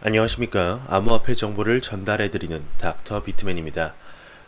안녕하십니까. 암호화폐 정보를 전달해드리는 닥터 비트맨입니다.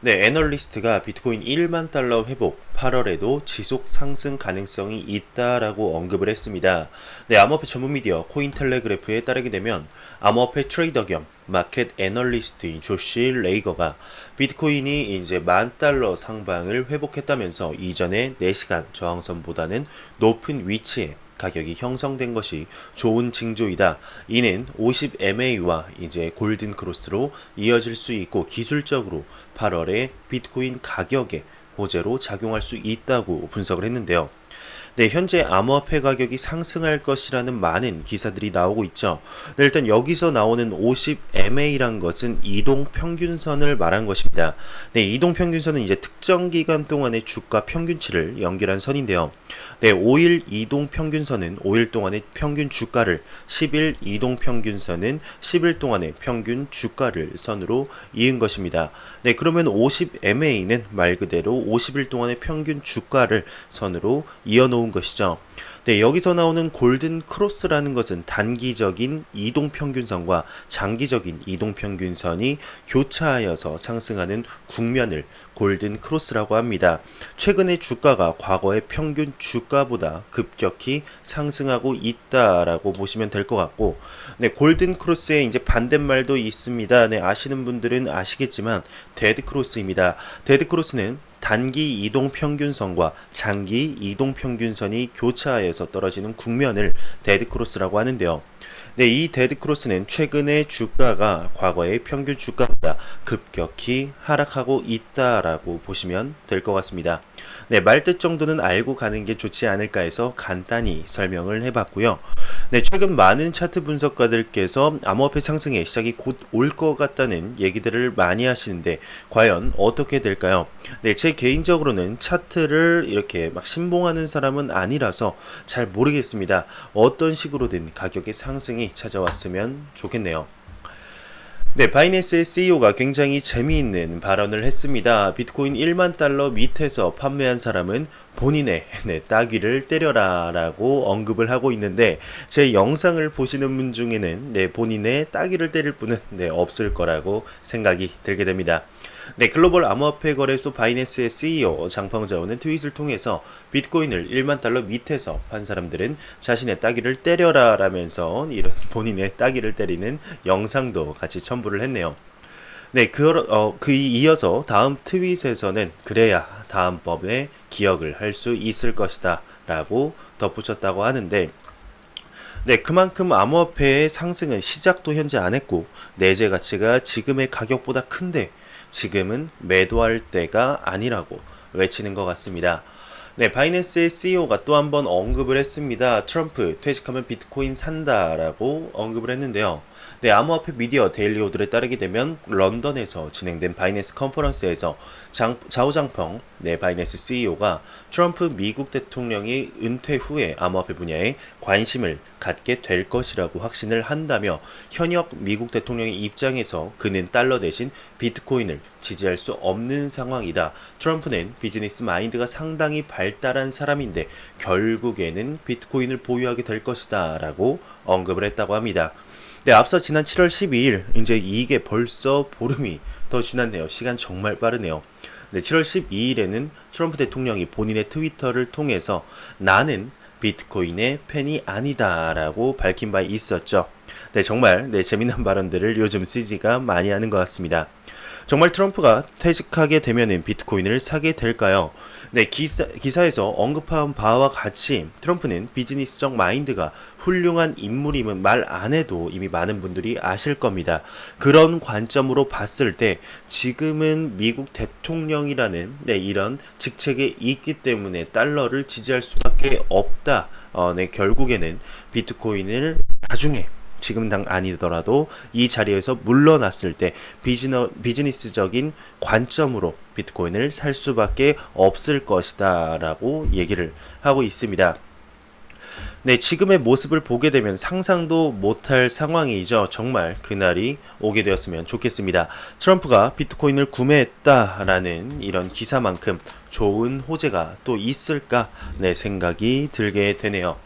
네, 애널리스트가 비트코인 1만 달러 회복 8월에도 지속 상승 가능성이 있다라고 언급을 했습니다. 네, 암호화폐 전문 미디어 코인텔레그래프에 따르게 되면 암호화폐 트레이더 겸 마켓 애널리스트인 조시 레이거가 비트코인이 이제 10,000달러 상방을 회복했다면서 이전의 4시간 저항선보다는 높은 위치에 가격이 형성된 것이 좋은 징조이다. 이는 50MA와 이제 골든 크로스로 이어질 수 있고 기술적으로 8월에 비트코인 가격에 호재로 작용할 수 있다고 분석을 했는데요. 네, 현재 암호화폐 가격이 상승할 것이라는 많은 기사들이 나오고 있죠. 네, 일단 여기서 나오는 50MA란 것은 이동평균선을 말한 것입니다. 네, 이동평균선은 이제 특정 기간 동안의 주가 평균치를 연결한 선인데요. 네, 5일 이동평균선은 5일 동안의 평균 주가를, 10일 이동평균선은 10일 동안의 평균 주가를 선으로 이은 것입니다. 네, 그러면 50MA는 말 그대로 50일 동안의 평균 주가를 선으로 이어놓은 것이죠. 네, 여기서 나오는 골든 크로스라는 것은 단기적인 이동평균선과 장기적인 이동평균선이 교차하여서 상승하는 국면을 골든 크로스라고 합니다. 최근에 주가가 과거의 평균 주가보다 급격히 상승하고 있다라고 보시면 될 것 같고, 네, 골든 크로스에 이제 반대말도 있습니다. 네, 아시는 분들은 아시겠지만 데드 크로스입니다. 데드 크로스는 단기 이동평균선과 장기 이동평균선이 교차하여서 떨어지는 국면을 데드크로스라고 하는데요. 네, 이 데드크로스는 최근에 주가가 과거의 평균 주가보다 급격히 하락하고 있다라고 보시면 될 것 같습니다. 네, 말뜻 정도는 알고 가는 게 좋지 않을까 해서 간단히 설명을 해봤고요. 네, 최근 많은 차트 분석가들께서 암호화폐 상승의 시작이 곧 올 것 같다는 얘기들을 많이 하시는데 과연 어떻게 될까요? 네, 제 개인적으로는 차트를 이렇게 막 신봉하는 사람은 아니라서 잘 모르겠습니다. 어떤 식으로든 가격의 상승이 찾아왔으면 좋겠네요. 네, 바이낸스의 CEO가 굉장히 재미있는 발언을 했습니다. 비트코인 1만 달러 밑에서 판매한 사람은 본인의 따귀를 때려라 라고 언급을 하고 있는데 제 영상을 보시는 분 중에는 본인의 따귀를 때릴 분은 없을 거라고 생각이 들게 됩니다. 네, 글로벌 암호화폐 거래소 바이낸스의 CEO 장펑자오는 트윗을 통해서 비트코인을 1만 달러 밑에서 판 사람들은 자신의 따귀를 때려라 라면서 이런 본인의 따귀를 때리는 영상도 같이 첨부를 했네요. 네, 이어서 다음 트윗에서는 그래야 다음번에 기억을 할 수 있을 것이다 라고 덧붙였다고 하는데 네, 그만큼 암호화폐의 상승은 시작도 현재 안 했고 내재 가치가 지금의 가격보다 큰데 지금은 매도할 때가 아니라고 외치는 것 같습니다. 네, 바이낸스의 CEO가 또 한 번 언급을 했습니다. 트럼프 퇴직하면 비트코인 산다라고 언급을 했는데요. 네, 암호화폐 미디어 데일리 오들에 따르게 되면 런던에서 진행된 바이낸스 컨퍼런스에서 자오장펑 바이낸스 CEO가 트럼프 미국 대통령이 은퇴 후에 암호화폐 분야에 관심을 갖게 될 것이라고 확신을 한다며 현역 미국 대통령의 입장에서 그는 달러 대신 비트코인을 지지할 수 없는 상황이다. 트럼프는 비즈니스 마인드가 상당히 발달한 사람인데 결국에는 비트코인을 보유하게 될 것이다 라고 언급을 했다고 합니다. 네, 앞서 지난 7월 12일 이제 이게 벌써 보름이 더 지났네요. 시간 정말 빠르네요. 네, 7월 12일에는 트럼프 대통령이 본인의 트위터를 통해서 나는 비트코인의 팬이 아니다 라고 밝힌 바 있었죠. 네, 정말 재미난 발언들을 요즘 CG가 많이 하는 것 같습니다. 정말 트럼프가 퇴직하게 되면 비트코인을 사게 될까요? 네, 기사에서 언급한 바와 같이 트럼프는 비즈니스적 마인드가 훌륭한 인물임은 말 안 해도 이미 많은 분들이 아실 겁니다. 그런 관점으로 봤을 때 지금은 미국 대통령이라는 이런 직책에 있기 때문에 달러를 지지할 수밖에 없다. 결국에는 비트코인을 나중에 지금 당 아니더라도 이 자리에서 물러났을 때 비즈니스적인 관점으로 비트코인을 살 수밖에 없을 것이다 라고 얘기를 하고 있습니다. 네, 지금의 모습을 보게 되면 상상도 못할 상황이죠. 정말 그날이 오게 되었으면 좋겠습니다. 트럼프가 비트코인을 구매했다라는 이런 기사만큼 좋은 호재가 또 있을까 생각이 들게 되네요.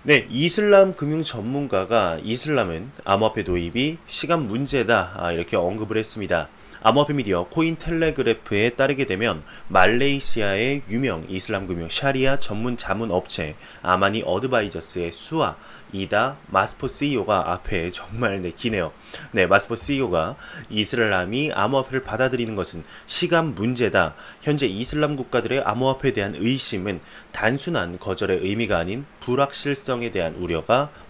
네, 이슬람 금융 전문가가 이슬람은 암호화폐 도입이 시간 문제다 이렇게 언급을 했습니다. 암호화폐 미디어 코인텔레그래프에 따르게 되면 말레이시아의 유명 이슬람 금융 샤리아 전문 자문 업체 아마니 어드바이저스의 수아 이다 마스포 CEO가 앞에 정말 기네요. 네, 마스포 CEO가 이슬람이 암호화폐를 받아들이는 것은 시간 문제다. 현재 이슬람 국가들의 암호화폐에 대한 의심은 단순한 거절의 의미가 아닌 불확실성에 대한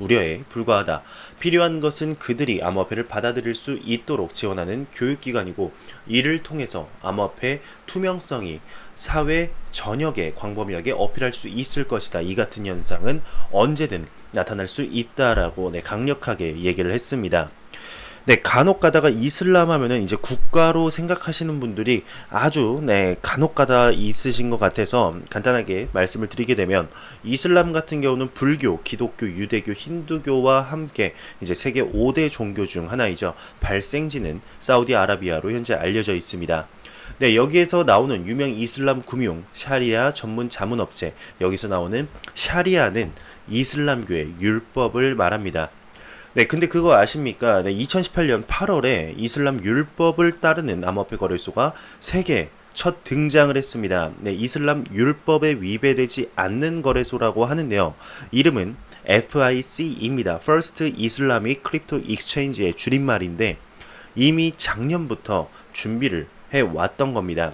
우려에 불과하다. 필요한 것은 그들이 암호화폐를 받아들일 수 있도록 지원하는 교육기관이고 이를 통해서 암호화폐 투명성이 사회 전역에 광범위하게 어필할 수 있을 것이다. 이 같은 현상은 언제든 나타날 수 있다라고 강력하게 얘기를 했습니다. 네, 간혹 가다가 이슬람 하면은 이제 국가로 생각하시는 분들이 아주 간혹 가다 있으신 것 같아서 간단하게 말씀을 드리게 되면 이슬람 같은 경우는 불교, 기독교, 유대교, 힌두교와 함께 이제 세계 5대 종교 중 하나이죠. 발생지는 사우디아라비아로 현재 알려져 있습니다. 네, 여기에서 나오는 유명 이슬람 금융 샤리아 전문 자문업체, 여기서 나오는 샤리아는 이슬람교의 율법을 말합니다. 네, 근데 그거 아십니까? 네, 2018년 8월에 이슬람 율법을 따르는 암호화폐 거래소가 세계 첫 등장을 했습니다. 네, 이슬람 율법에 위배되지 않는 거래소라고 하는데요. 이름은 FIC입니다. First Islamic Crypto Exchange의 줄임말인데 이미 작년부터 준비를 해왔던 겁니다.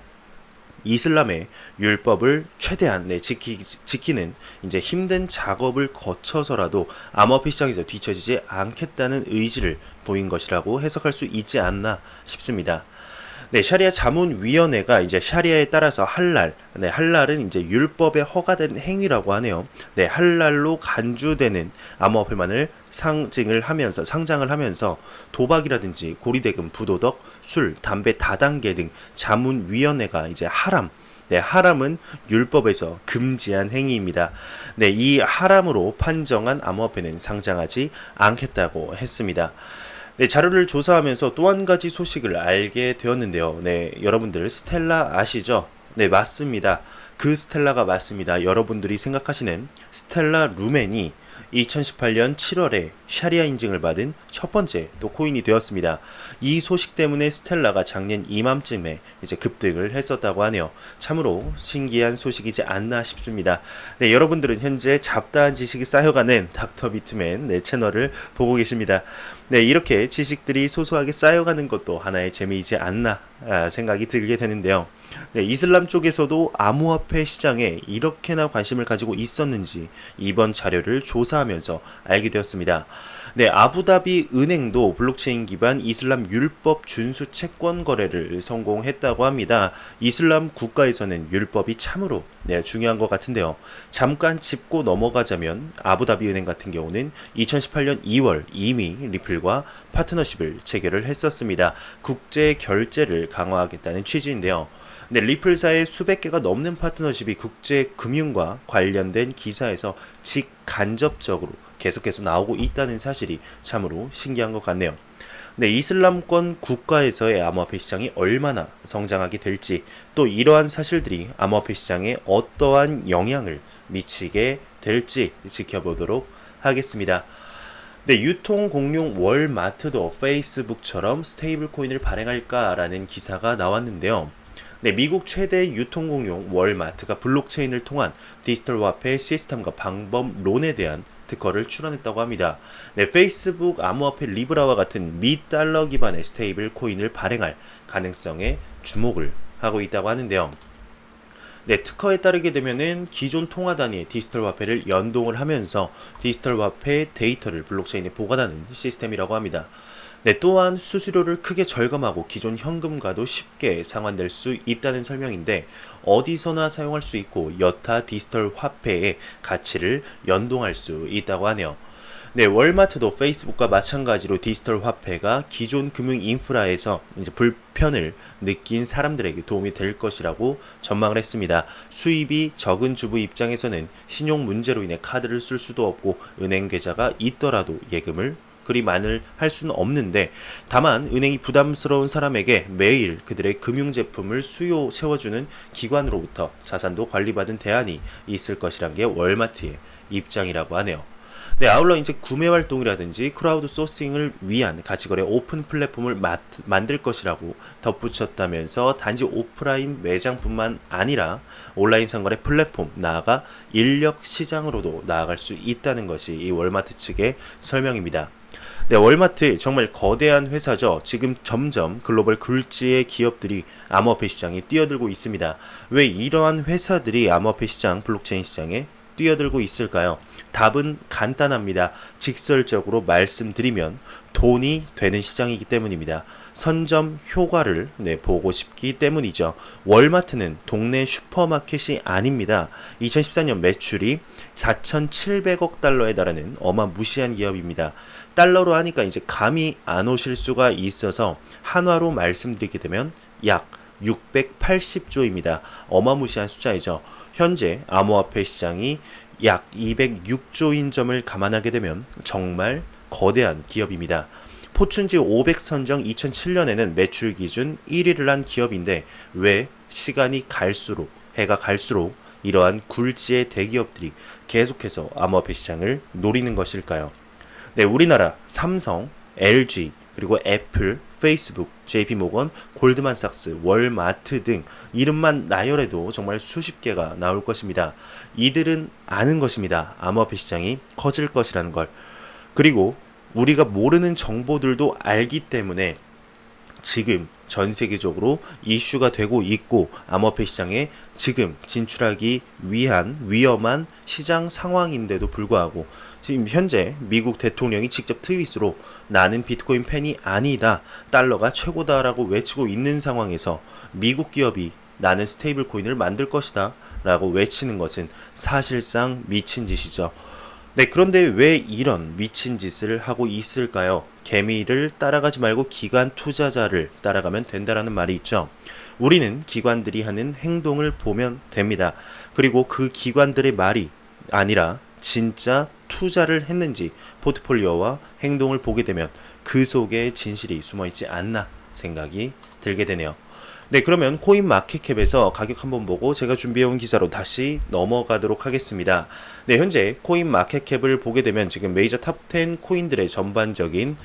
이슬람의 율법을 최대한 지키는 이제 힘든 작업을 거쳐서라도 암호화폐 시장에서 뒤처지지 않겠다는 의지를 보인 것이라고 해석할 수 있지 않나 싶습니다. 네, 샤리아 자문위원회가 이제 샤리아에 따라서 할랄은 이제 율법에 허가된 행위라고 하네요. 네, 할랄로 간주되는 암호화폐만을 상장을 하면서 도박이라든지 고리대금, 부도덕, 술, 담배 다단계 등 자문위원회가 이제 하람은 율법에서 금지한 행위입니다. 네, 이 하람으로 판정한 암호화폐는 상장하지 않겠다고 했습니다. 네, 자료를 조사하면서 또 한 가지 소식을 알게 되었는데요. 네, 여러분들 스텔라 아시죠? 네, 맞습니다. 그 스텔라가 맞습니다. 여러분들이 생각하시는 스텔라 루멘이 2018년 7월에 샤리아 인증을 받은 첫 번째 또 코인이 되었습니다. 이 소식 때문에 스텔라가 작년 이맘쯤에 이제 급등을 했었다고 하네요. 참으로 신기한 소식이지 않나 싶습니다. 네, 여러분들은 현재 잡다한 지식이 쌓여가는 닥터 비트맨 채널을 보고 계십니다. 네, 이렇게 지식들이 소소하게 쌓여가는 것도 하나의 재미이지 않나 생각이 들게 되는데요. 네, 이슬람 쪽에서도 암호화폐 시장에 이렇게나 관심을 가지고 있었는지 이번 자료를 조사하면서 알게 되었습니다. 네, 아부다비 은행도 블록체인 기반 이슬람 율법 준수 채권 거래를 성공했다고 합니다. 이슬람 국가에서는 율법이 참으로 중요한 것 같은데요. 잠깐 짚고 넘어가자면 아부다비 은행 같은 경우는 2018년 2월 이미 리플과 파트너십을 체결을 했었습니다. 국제 결제를 강화하겠다는 취지인데요. 네, 리플사의 수백 개가 넘는 파트너십이 국제 금융과 관련된 기사에서 직간접적으로 계속해서 나오고 있다는 사실이 참으로 신기한 것 같네요. 네, 이슬람권 국가에서의 암호화폐 시장이 얼마나 성장하게 될지, 또 이러한 사실들이 암호화폐 시장에 어떠한 영향을 미치게 될지 지켜보도록 하겠습니다. 네, 유통 공룡 월마트도 페이스북처럼 스테이블 코인을 발행할까라는 기사가 나왔는데요. 네, 미국 최대 유통공룡 월마트가 블록체인을 통한 디지털 화폐 시스템과 방법론에 대한 특허를 출원했다고 합니다. 네, 페이스북 암호화폐 리브라와 같은 미달러 기반의 스테이블 코인을 발행할 가능성에 주목을 하고 있다고 하는데요. 네, 특허에 따르게 되면은 기존 통화 단위의 디지털 화폐를 연동을 하면서 디지털 화폐 데이터를 블록체인에 보관하는 시스템이라고 합니다. 네, 또한 수수료를 크게 절감하고 기존 현금과도 쉽게 상환될 수 있다는 설명인데 어디서나 사용할 수 있고 여타 디지털 화폐의 가치를 연동할 수 있다고 하네요. 네, 월마트도 페이스북과 마찬가지로 디지털 화폐가 기존 금융 인프라에서 이제 불편을 느낀 사람들에게 도움이 될 것이라고 전망을 했습니다. 수입이 적은 주부 입장에서는 신용 문제로 인해 카드를 쓸 수도 없고 은행 계좌가 있더라도 예금을 그리 많이 할 수는 없는데, 다만 은행이 부담스러운 사람에게 매일 그들의 금융제품을 채워주는 기관으로부터 자산도 관리받은 대안이 있을 것이란 게 월마트의 입장이라고 하네요. 네, 아울러 이제 구매 활동이라든지 크라우드 소싱을 위한 가치거래 오픈 플랫폼을 만들 것이라고 덧붙였다면서 단지 오프라인 매장뿐만 아니라 온라인 상거래 플랫폼, 나아가 인력 시장으로도 나아갈 수 있다는 것이 이 월마트 측의 설명입니다. 네, 월마트 정말 거대한 회사죠. 지금 점점 글로벌 굴지의 기업들이 암호화폐 시장에 뛰어들고 있습니다. 왜 이러한 회사들이 암호화폐 시장, 블록체인 시장에 뛰어들고 있을까요? 답은 간단합니다. 직설적으로 말씀드리면 돈이 되는 시장이기 때문입니다. 선점 효과를 보고 싶기 때문이죠. 월마트는 동네 슈퍼마켓이 아닙니다. 2014년 매출이 4,700억 달러에 달하는 어마무시한 기업입니다. 달러로 하니까 이제 감이 안 오실 수가 있어서 한화로 말씀드리게 되면 약 680조입니다. 어마무시한 숫자이죠. 현재 암호화폐 시장이 약 206조인 점을 감안하게 되면 정말 거대한 기업입니다. 포춘지 500 선정 2007년에는 매출 기준 1위를 한 기업인데 왜 시간이 갈수록 해가 갈수록 이러한 굴지의 대기업들이 계속해서 암호화폐 시장을 노리는 것일까요? 네, 우리나라 삼성, LG, 그리고 애플, 페이스북, JP모건, 골드만삭스, 월마트 등 이름만 나열해도 정말 수십 개가 나올 것입니다. 이들은 아는 것입니다. 암호화폐 시장이 커질 것이라는 걸. 그리고 우리가 모르는 정보들도 알기 때문에 지금 전 세계적으로 이슈가 되고 있고 암호화폐 시장에 지금 진출하기 위한 위험한 시장 상황인데도 불구하고 지금 현재 미국 대통령이 직접 트윗으로 나는 비트코인 팬이 아니다, 달러가 최고다라고 외치고 있는 상황에서 미국 기업이 나는 스테이블 코인을 만들 것이다 라고 외치는 것은 사실상 미친 짓이죠. 네, 그런데 왜 이런 미친 짓을 하고 있을까요? 개미를 따라가지 말고 기관 투자자를 따라가면 된다라는 말이 있죠. 우리는 기관들이 하는 행동을 보면 됩니다. 그리고 그 기관들의 말이 아니라 진짜 투자를 했는지 포트폴리오와 행동을 보게 되면 그 속에 진실이 숨어있지 않나 생각이 들게 되네요. 네, 그러면 코인마켓캡에서 가격 한번 보고 제가 준비해온 기사로 다시 넘어가도록 하겠습니다. 네, 현재 코인마켓캡을 보게 되면 지금 메이저 탑10 코인들의 전반적인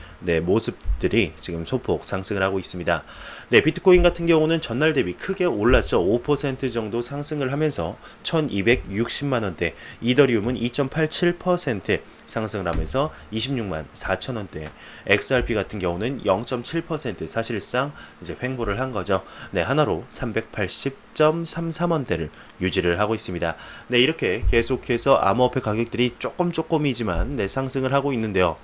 모습들이 지금 소폭 상승을 하고 있습니다. 네, 비트코인 같은 경우는 전날 대비 크게 올랐죠. 5% 정도 상승을 하면서 1260만 원대, 이더리움은 2.87% 상승을 하면서 26만 4천 원대, XRP 같은 경우는 0.7% 사실상 이제 횡보를 한 거죠. 네, 하나로 380.33원대를 유지를 하고 있습니다. 네, 이렇게 계속해서 암호화폐 가격들이 조금이지만 상승을 하고 있는데요.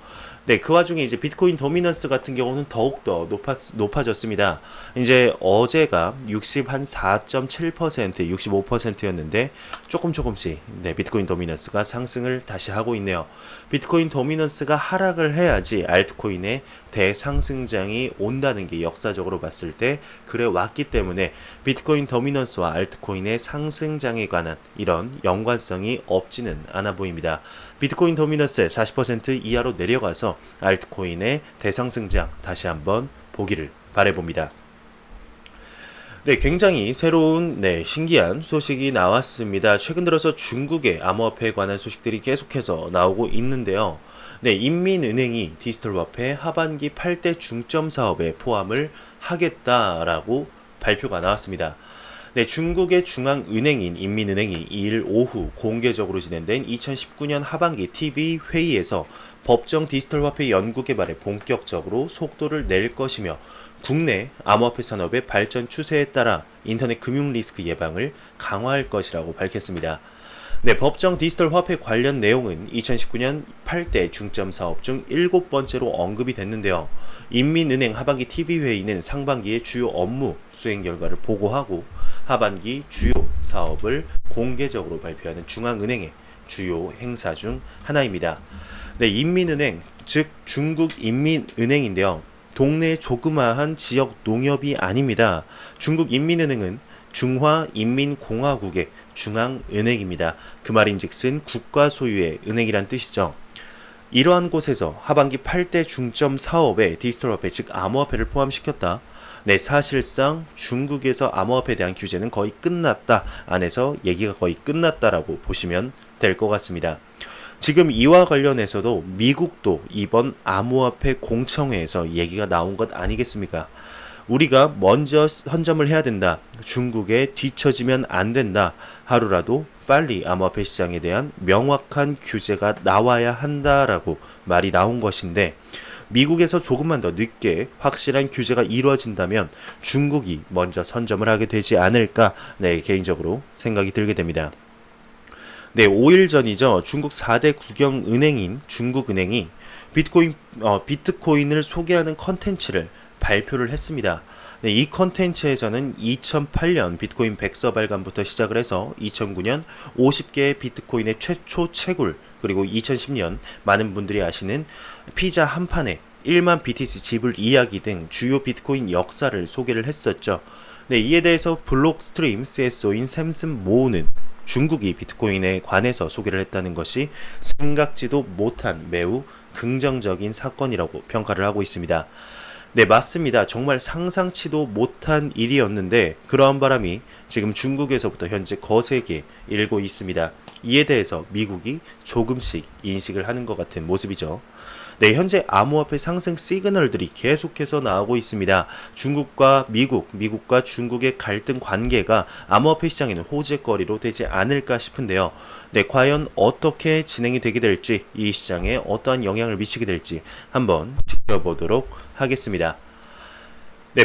네, 그 와중에 이제 비트코인 도미넌스 같은 경우는 더욱더 높아졌습니다. 이제 어제가 64.7%, 65%였는데 조금씩 비트코인 도미넌스가 상승을 다시 하고 있네요. 비트코인 도미넌스가 하락을 해야지 알트코인의 대상승장이 온다는 게 역사적으로 봤을 때 그래 왔기 때문에 비트코인 도미넌스와 알트코인의 상승장에 관한 이런 연관성이 없지는 않아 보입니다. 비트코인 도미넌스 40% 이하로 내려가서 알트코인의 대상승장 다시 한번 보기를 바라봅니다. 네, 굉장히 새로운 신기한 소식이 나왔습니다. 최근 들어서 중국의 암호화폐에 관한 소식들이 계속해서 나오고 있는데요. 네, 인민은행이 디지털 화폐 하반기 8대 중점 사업에 포함을 하겠다라고 발표가 나왔습니다. 네, 중국의 중앙은행인 인민은행이 2일 오후 공개적으로 진행된 2019년 하반기 TV 회의에서 법정 디지털 화폐 연구 개발에 본격적으로 속도를 낼 것이며 국내 암호화폐 산업의 발전 추세에 따라 인터넷 금융 리스크 예방을 강화할 것이라고 밝혔습니다. 네, 법정 디지털 화폐 관련 내용은 2019년 8대 중점 사업 중 7번째로 언급이 됐는데요. 인민은행 하반기 TV회의는 상반기의 주요 업무 수행 결과를 보고하고 하반기 주요 사업을 공개적으로 발표하는 중앙은행의 주요 행사 중 하나입니다. 네, 인민은행, 즉 중국 인민은행인데요. 동네 조그마한 지역 농협이 아닙니다. 중국 인민은행은 중화인민공화국의 중앙은행입니다. 그 말인즉슨 국가 소유의 은행이란 뜻이죠. 이러한 곳에서 하반기 8대 중점 사업에 디지털 화폐, 즉 암호화폐를 포함시켰다. 네, 사실상 중국에서 암호화폐에 대한 규제는 거의 끝났다. 안에서 얘기가 거의 끝났다라고 보시면 될 것 같습니다. 지금 이와 관련해서도 미국도 이번 암호화폐 공청회에서 얘기가 나온 것 아니겠습니까? 우리가 먼저 선점을 해야 된다. 중국에 뒤처지면 안 된다. 하루라도 빨리 암호화폐 시장에 대한 명확한 규제가 나와야 한다라고 말이 나온 것인데, 미국에서 조금만 더 늦게 확실한 규제가 이루어진다면 중국이 먼저 선점을 하게 되지 않을까, 개인적으로 생각이 들게 됩니다. 5일 전이죠. 중국 4대 국영은행인 중국은행이 비트코인을 소개하는 컨텐츠를 발표를 했습니다. 이 컨텐츠에서는 2008년 비트코인 백서 발간부터 시작을 해서 2009년 50개의 비트코인의 최초 채굴, 그리고 2010년 많은 분들이 아시는 피자 한 판에 1만 BTC 지불 이야기 등 주요 비트코인 역사를 소개를 했었죠. 이에 대해서 블록스트림 CSO인 샘슨 모우는 중국이 비트코인에 관해서 소개를 했다는 것이 생각지도 못한 매우 긍정적인 사건이라고 평가를 하고 있습니다. 맞습니다. 정말 상상치도 못한 일이었는데 그러한 바람이 지금 중국에서부터 현재 거세게 일고 있습니다. 이에 대해서 미국이 조금씩 인식을 하는 것 같은 모습이죠. 현재 암호화폐 상승 시그널들이 계속해서 나오고 있습니다. 중국과 미국과 중국의 갈등 관계가 암호화폐 시장에는 호재거리로 되지 않을까 싶은데요. 과연 어떻게 진행이 되게 될지, 이 시장에 어떠한 영향을 미치게 될지 한번 지켜보도록 하겠습니다.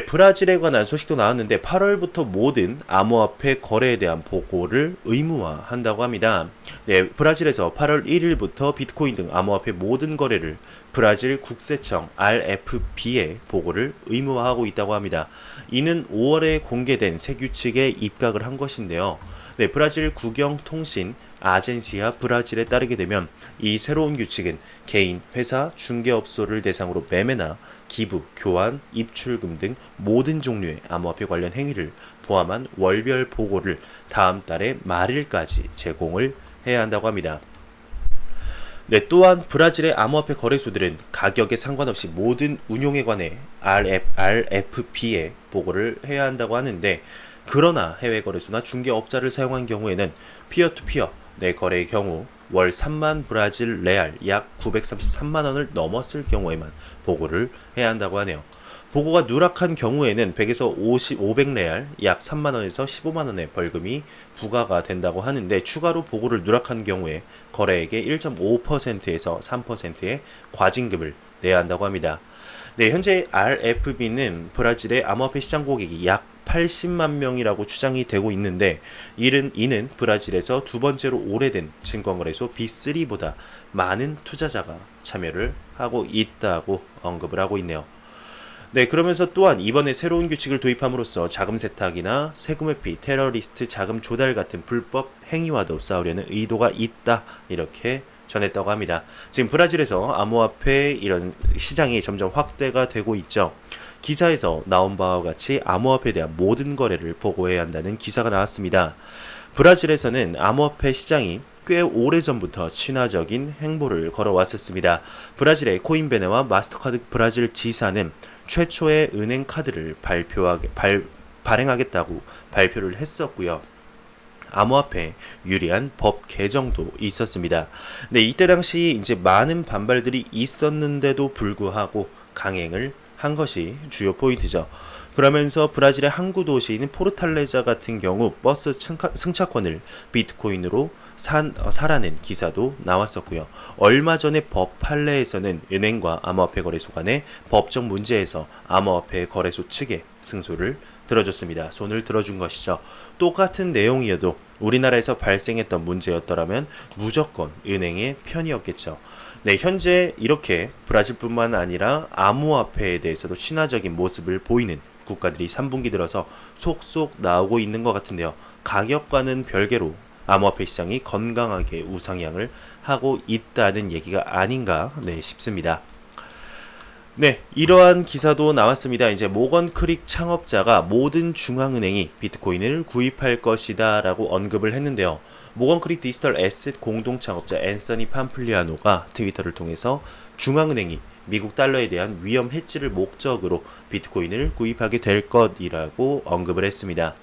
브라질에 관한 소식도 나왔는데 8월부터 모든 암호화폐 거래에 대한 보고를 의무화한다고 합니다. 브라질에서 8월 1일부터 비트코인 등 암호화폐 모든 거래를 브라질 국세청 RFB에 보고를 의무화하고 있다고 합니다. 이는 5월에 공개된 새 규칙에 입각을 한 것인데요. 브라질 국영통신 아젠시아 브라질에 따르게 되면 이 새로운 규칙은 개인, 회사, 중개업소를 대상으로 매매나 기부, 교환, 입출금 등 모든 종류의 암호화폐 관련 행위를 포함한 월별 보고를 다음 달의 말일까지 제공을 해야 한다고 합니다. 또한 브라질의 암호화폐 거래소들은 가격에 상관없이 모든 운용에 관해 RFB에 보고를 해야 한다고 하는데, 그러나 해외 거래소나 중개업자를 사용한 경우에는 피어투피어 거래의 경우 월 3만 브라질 레알 약 933만 원을 넘었을 경우에만 보고를 해야 한다고 하네요. 보고가 누락한 경우에는 100에서 500 레알 약 3만 원에서 15만 원의 벌금이 부과가 된다고 하는데, 추가로 보고를 누락한 경우에 거래액의 1.5%에서 3%의 과징금을 내야 한다고 합니다. 현재 RFB는 브라질의 암호화폐 시장 고객이 약 80만 명이라고 추정이 되고 있는데, 이는 브라질에서 두 번째로 오래된 증권거래소 B3보다 많은 투자자가 참여를 하고 있다고 언급을 하고 있네요. 그러면서 또한 이번에 새로운 규칙을 도입함으로써 자금 세탁이나 세금 회피, 테러리스트 자금 조달 같은 불법 행위와도 싸우려는 의도가 있다, 이렇게 전했다고 합니다. 지금 브라질에서 암호화폐 이런 시장이 점점 확대가 되고 있죠. 기사에서 나온 바와 같이 암호화폐에 대한 모든 거래를 보고해야 한다는 기사가 나왔습니다. 브라질에서는 암호화폐 시장이 꽤 오래전부터 친화적인 행보를 걸어왔었습니다. 브라질의 코인베네와 마스터카드 브라질 지사는 최초의 은행 카드를 발행하겠다고 발표를 했었고요. 암호화폐에 유리한 법 개정도 있었습니다. 이때 당시 이제 많은 반발들이 있었는데도 불구하고 강행을 한 것이 주요 포인트죠. 그러면서 브라질의 항구 도시인 포르탈레자 같은 경우 버스 승차권을 비트코인으로 사라는 기사도 나왔었고요. 얼마 전에 법 판례에서는 은행과 암호화폐 거래소 간의 법적 문제에서 암호화폐 거래소 측에 승소를 들어줬습니다. 손을 들어준 것이죠. 똑같은 내용이어도 우리나라에서 발생했던 문제였더라면 무조건 은행의 편이었겠죠. 현재 이렇게 브라질뿐만 아니라 암호화폐에 대해서도 친화적인 모습을 보이는 국가들이 3분기 들어서 속속 나오고 있는 것 같은데요. 가격과는 별개로 암호화폐 시장이 건강하게 우상향을 하고 있다는 얘기가 아닌가 싶습니다. 이러한 기사도 나왔습니다. 이제 모건 크릭 창업자가 모든 중앙은행이 비트코인을 구입할 것이다 라고 언급을 했는데요. 모건 크릭 디지털 에셋 공동 창업자 앤서니 팜플리아노가 트위터를 통해서 중앙은행이 미국 달러에 대한 위험 해지를 목적으로 비트코인을 구입하게 될 것이라고 언급을 했습니다.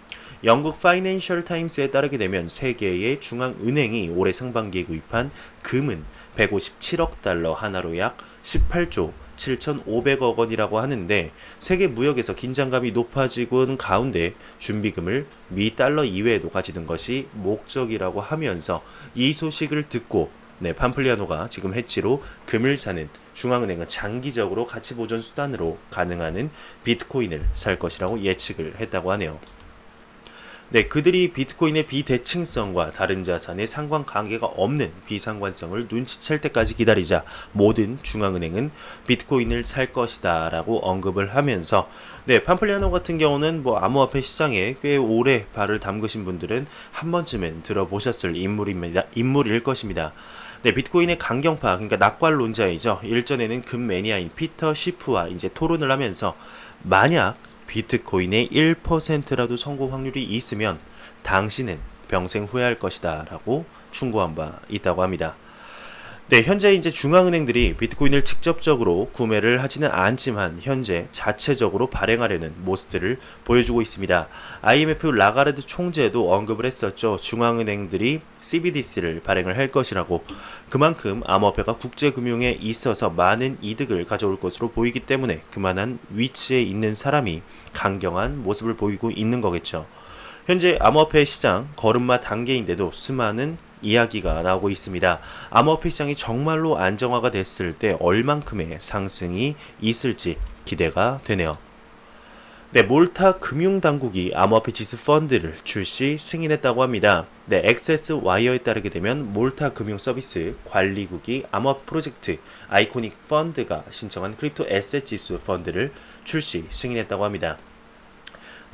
영국 파이낸셜 타임스에 따르게 되면 세계의 중앙은행이 올해 상반기에 구입한 금은 157억 달러 하나로 약 18조 7,500억 원이라고 하는데 세계 무역에서 긴장감이 높아지고 가운데 준비금을 미 달러 이외에도 가지는 것이 목적이라고 하면서 이 소식을 듣고 판플리아노가 지금 해치로 금을 사는 중앙은행은 장기적으로 가치 보존 수단으로 가능한 비트코인을 살 것이라고 예측을 했다고 하네요. 그들이 비트코인의 비대칭성과 다른 자산의 상관관계가 없는 비상관성을 눈치챌 때까지 기다리자 모든 중앙은행은 비트코인을 살 것이다 라고 언급을 하면서 팜플리아노 같은 경우는 암호화폐 시장에 꽤 오래 발을 담그신 분들은 한 번쯤은 들어보셨을 인물일 것입니다. 비트코인의 강경파, 그러니까 낙관론자이죠. 일전에는 금 매니아인 피터 시프와 이제 토론을 하면서 만약 비트코인의 1%라도 성공 확률이 있으면 당신은 평생 후회할 것이다 라고 충고한 바 있다고 합니다. 현재 이제 중앙은행들이 비트코인을 직접적으로 구매를 하지는 않지만 현재 자체적으로 발행하려는 모습들을 보여주고 있습니다. IMF 라가르드 총재도 언급을 했었죠. 중앙은행들이 CBDC를 발행을 할 것이라고. 그만큼 암호화폐가 국제금융에 있어서 많은 이득을 가져올 것으로 보이기 때문에 그만한 위치에 있는 사람이 강경한 모습을 보이고 있는 거겠죠. 현재 암호화폐 시장 걸음마 단계인데도 수많은 이야기가 나오고 있습니다. 암호화폐 시장이 정말로 안정화가 됐을 때 얼만큼의 상승이 있을지 기대가 되네요. 몰타 금융당국이 암호화폐 지수 펀드를 출시 승인했다고 합니다. 액세스 와이어에 따르게 되면 몰타 금융서비스 관리국이 암호화폐 프로젝트 아이코닉 펀드가 신청한 크립토 에셋 지수 펀드를 출시 승인했다고 합니다.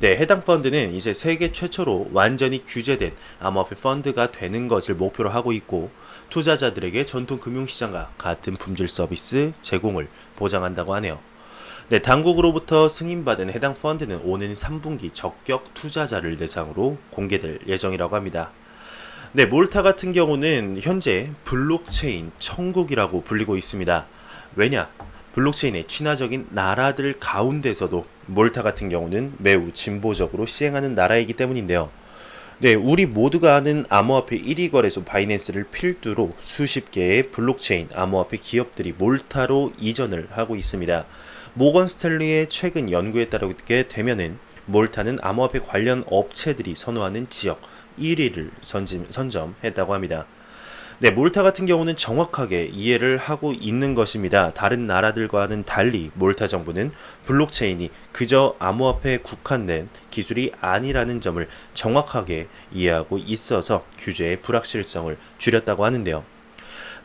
해당 펀드는 이제 세계 최초로 완전히 규제된 암호화폐 펀드가 되는 것을 목표로 하고 있고 투자자들에게 전통 금융시장과 같은 품질 서비스 제공을 보장한다고 하네요. 당국으로부터 승인받은 해당 펀드는 오는 3분기 적격 투자자를 대상으로 공개될 예정이라고 합니다. 몰타 같은 경우는 현재 블록체인 천국이라고 불리고 있습니다. 왜냐? 블록체인의 친화적인 나라들 가운데서도 몰타 같은 경우는 매우 진보적으로 시행하는 나라이기 때문인데요. 우리 모두가 아는 암호화폐 1위 거래소 바이낸스를 필두로 수십 개의 블록체인 암호화폐 기업들이 몰타로 이전을 하고 있습니다. 모건 스탠리의 최근 연구에 따르게 되면은 몰타는 암호화폐 관련 업체들이 선호하는 지역 1위를 선점했다고 합니다. 몰타 같은 경우는 정확하게 이해를 하고 있는 것입니다. 다른 나라들과는 달리 몰타 정부는 블록체인이 그저 암호화폐에 국한된 기술이 아니라는 점을 정확하게 이해하고 있어서 규제의 불확실성을 줄였다고 하는데요.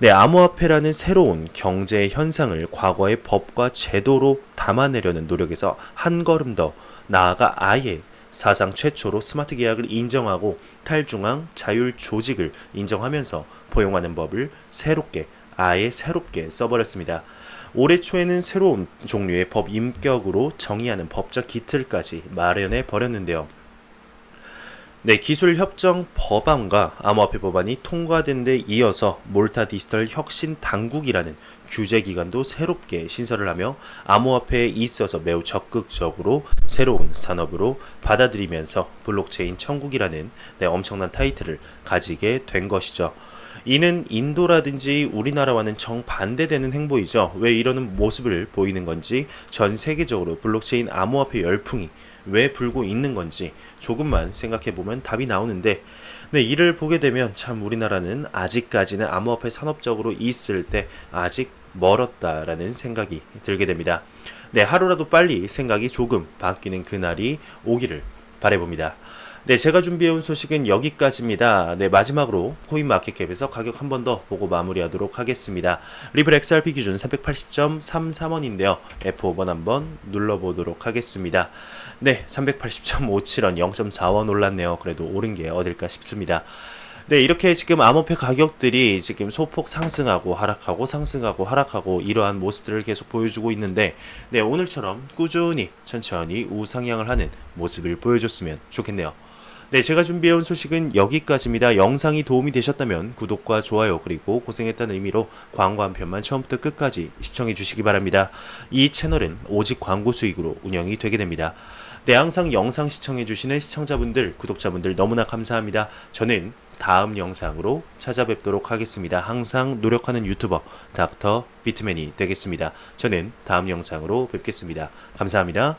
암호화폐라는 새로운 경제 현상을 과거의 법과 제도로 담아내려는 노력에서 한 걸음 더 나아가 아예 사상 최초로 스마트 계약을 인정하고 탈중앙 자율 조직을 인정하면서 포용하는 법을 아예 새롭게 써버렸습니다. 올해 초에는 새로운 종류의 법 인격으로 정의하는 법적 기틀까지 마련해 버렸는데요. 기술협정 법안과 암호화폐 법안이 통과된 데 이어서 몰타 디지털 혁신 당국이라는 규제기관도 새롭게 신설을 하며 암호화폐에 있어서 매우 적극적으로 새로운 산업으로 받아들이면서 블록체인 천국이라는 엄청난 타이틀을 가지게 된 것이죠. 이는 인도라든지 우리나라와는 정반대되는 행보이죠. 왜 이러는 모습을 보이는 건지, 전 세계적으로 블록체인 암호화폐 열풍이 왜 불고 있는 건지 조금만 생각해보면 답이 나오는데 이를 보게 되면 참 우리나라는 아직까지는 암호화폐 산업적으로 있을 때 아직 멀었다라는 생각이 들게 됩니다. 하루라도 빨리 생각이 조금 바뀌는 그날이 오기를 바라봅니다. 제가 준비해온 소식은 여기까지입니다. 마지막으로 코인마켓캡에서 가격 한 번 더 보고 마무리하도록 하겠습니다. 리플 XRP 기준 380.33원인데요. F5번 한번 눌러보도록 하겠습니다. 380.57원, 0.4원 올랐네요. 그래도 오른 게 어딜까 싶습니다. 이렇게 지금 암호폐 가격들이 지금 소폭 상승하고 하락하고 상승하고 하락하고 이러한 모습들을 계속 보여주고 있는데 오늘처럼 꾸준히 천천히 우상향을 하는 모습을 보여줬으면 좋겠네요. 제가 준비해온 소식은 여기까지입니다. 영상이 도움이 되셨다면 구독과 좋아요 그리고 고생했다는 의미로 광고 한 편만 처음부터 끝까지 시청해 주시기 바랍니다. 이 채널은 오직 광고 수익으로 운영이 되게 됩니다. 네, 항상 영상 시청해주시는 시청자분들, 구독자분들 너무나 감사합니다. 저는 다음 영상으로 찾아뵙도록 하겠습니다. 항상 노력하는 유튜버 닥터 비트맨이 되겠습니다. 저는 다음 영상으로 뵙겠습니다. 감사합니다.